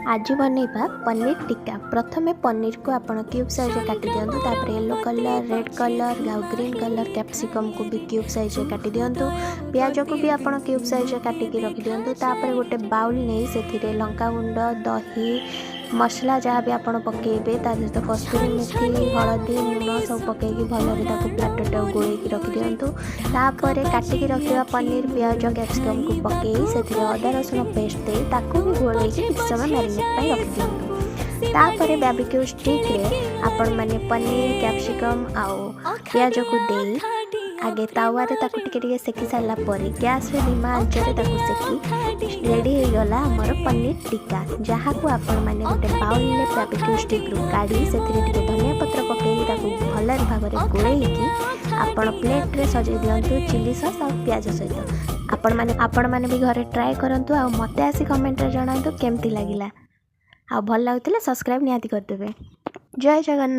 आज बनैबा पनीर टिक्का। प्रथमे पनीर को आपण क्यूब साइज काटी दिंतु, तापर yellow colour, red colour, green colour capsicum को भी क्यूब साइज काटी दिंतु। प्याज को भी आपण क्यूब साइज काटिकी रखि दिंतु। तापर गोटे बाउल नहीं से लंका गुंड, दही, मसला जहाँ भी आप पकेबे सहित कस्तूरी मेथी, हलदी, लुण सब पकईकि भलरे प्लाटटा गोलैकी रखि दिंतु। तापर काटिकी रखा पनीर, प्याज, कैप्सिकम को पकई से अदा रसुण पेस्ट दे ताकू भी गोलैकी किसी समय मैरिनेट रखि दिंतु। तापर बारबेक्यू स्टिक रे आपण माने पनीर, कैप्सिकम आउ प्याज को दे आगे तावारे ताकू टिके सेकी सारा पर गैस रे धीमा आंचरे ताकू सेकी रेडी हो गला हमर पनीर टिक्का, जहाँ को आपण माने गोटे बाउल ले बारबेक्यू स्टिक रू काढी सेथिरे टिके धनिया पत्र पकेई ताकू भलर भागरे गोळेईकी आपण प्लेट रे सजै दियंतु चिली सॉस और प्याज सहित। आपण माने भी घरे ट्राई करंतु आ मते आसी कमेंट रे जणांतु केमती लागिला। आ भल लागुतिले सब्सक्राइब निहाती कर देबे। जय जगन्नाथ।